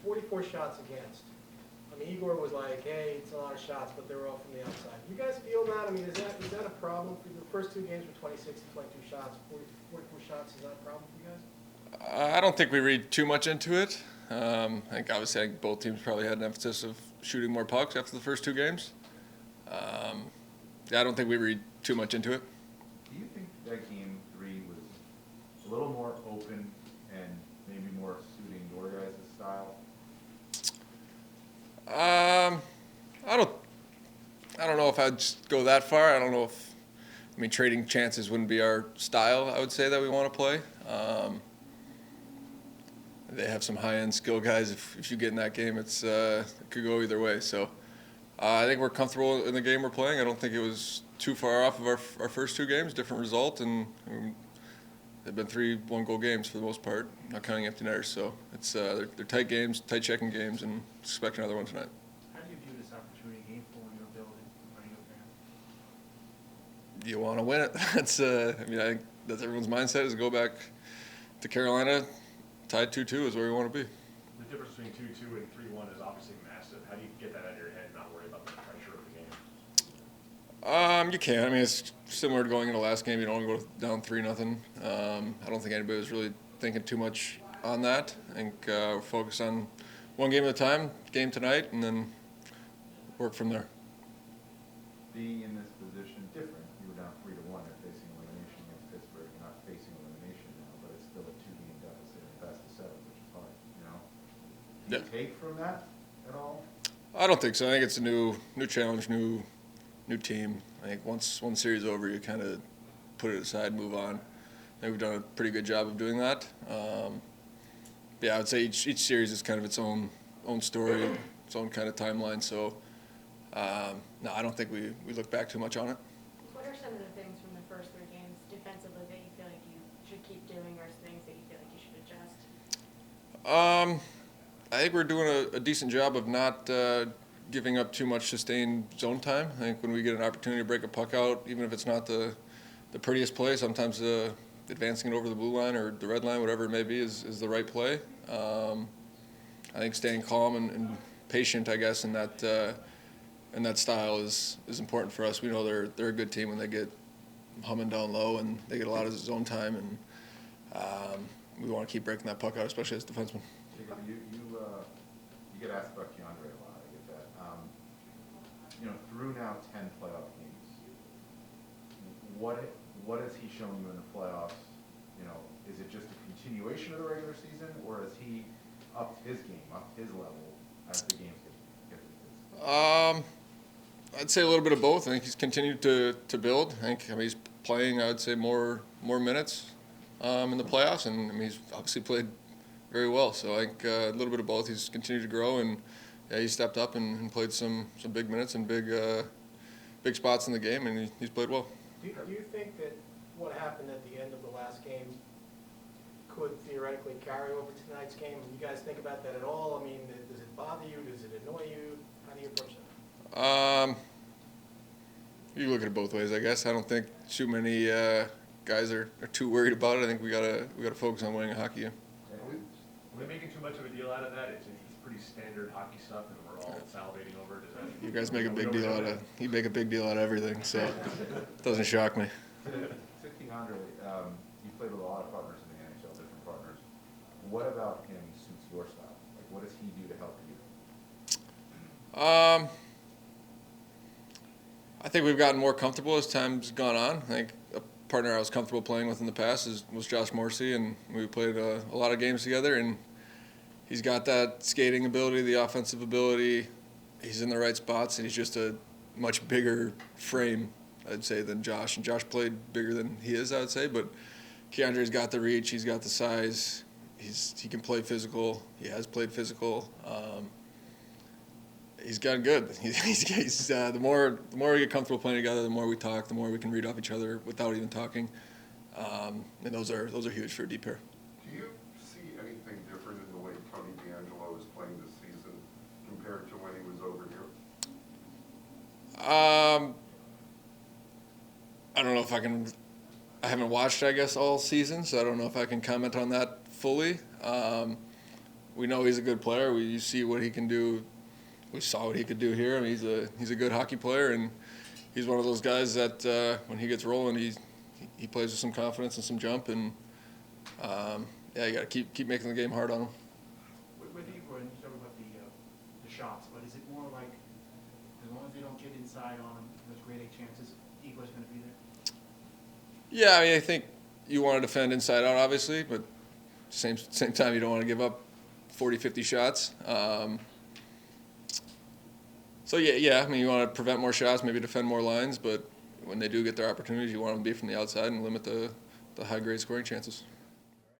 44 shots against. I mean, Igor was like, hey, it's a lot of shots, but they were all from the outside. You guys feel that? I mean, is that a problem for you? The first two games were 26 and 22 shots. 44 shots, is that a problem for you guys? I don't think we read too much into it. I think both teams probably had an emphasis of shooting more pucks after the first two games. I don't think we read too much into it. Do you think that game 3 was a little more open and maybe more suiting your guys' style? I don't know if I'd go that far. I don't know if, trading chances wouldn't be our style, I would say, that we want to play. They have some high-end skill guys. If you get in that game, it could go either way. So I think we're comfortable in the game we're playing. I don't think it was too far off of our first two games, different result, and they've been 3 one-goal games for the most part, not counting empty netters. So they're tight games, tight checking games, and expect another one tonight. How do you view this opportunity game for in your building, running a fan? You want to win it. I think that's everyone's mindset is go back to Carolina, tied 2-2 is where we want to be. The difference between 2-2 and 3-1 is obviously massive. How do you get that out of your head and not worry about the pressure of the game? You can. It's similar to going into the last game. You don't want to go down 3-0. I don't think anybody was really thinking too much on that. I think we're focused on one game at a time, game tonight, and then work from there. Being in this position different, you were down 3-1 and facing elimination against Pittsburgh. You're not facing elimination now, but it's still a 2-game deficit and best of 7, which is hard, Do you take from that at all? I don't think so. I think it's a new challenge, new team. I think once one series over, you kind of put it aside, move on. I think we've done a pretty good job of doing that. I would say each series is kind of its own story, its own kind of timeline. So, no, I don't think we look back too much on it. What are some of the things from the first 3 games defensively that you feel like you should keep doing, or things that you feel like you should adjust? I think we're doing a decent job of not giving up too much sustained zone time. I think when we get an opportunity to break a puck out, even if it's not the prettiest play, sometimes advancing it over the blue line or the red line, whatever it may be, is the right play. I think staying calm and patient, I guess, in that style is important for us. We know they're a good team when they get humming down low and they get a lot of zone time, and we want to keep breaking that puck out, especially as defensemen. Jacob, you get asked about Keandre a lot. I get that. Through now 10 playoff games, what has he shown you in the playoffs? Is it just a continuation of the regular season, or has he upped his game, upped his level as the games get I'd say a little bit of both. I think he's continued to build. I think he's playing, I would say, more minutes in the playoffs, and he's obviously played very well. So I think a little bit of both. He's continued to grow, and he stepped up and played some big minutes and big spots in the game, and he's played well. Do you think that what happened at the end of the last game could theoretically carry over to tonight's game? You guys think about that at all? I mean, does it bother you? Does it annoy you? How do you approach that? You look at it both ways, I guess. I don't think too many guys are too worried about it. I think we gotta focus on winning a hockey game. Are we making too much of a deal out of that? It's pretty standard hockey stuff, and we're all salivating over it. You guys make a big deal out of. You make a big deal out of everything, so it doesn't shock me. To Keandre, you played with a lot of partners in the NHL, different partners. What about him suits your style? Like, what does he do to help you? I think we've gotten more comfortable as time's gone on. I think a partner I was comfortable playing with in the past was Josh Morrissey, and we played a lot of games together, and he's got that skating ability, the offensive ability. He's in the right spots, and he's just a much bigger frame, I'd say, than Josh. And Josh played bigger than he is, I would say, but Keandre's got the reach, he's got the size, he can play physical, he has played physical. He's gotten good. The more we get comfortable playing together, the more we talk, the more we can read off each other without even talking, and those are huge for a deep pair. Do you see anything different in the way Tony DeAngelo is playing this season compared to when he was over here? I don't know if I can. I haven't watched, I guess, all season, so I don't know if I can comment on that fully. we know he's a good player. You see what he can do. We saw what he could do here. I mean, he's a good hockey player, and he's one of those guys that when he gets rolling, he plays with some confidence and some jump, and yeah, you got to keep making the game hard on him. With Igor, and you talk about the shots, but is it more like, as long as they don't get inside on him, there's grade A chances Igor's going to be there? Yeah, I mean, I think you want to defend inside out, obviously, but same time, you don't want to give up 40, 50 shots. So, yeah, I mean, you want to prevent more shots, maybe defend more lines, but when they do get their opportunities, you want them to be from the outside and limit the high-grade scoring chances.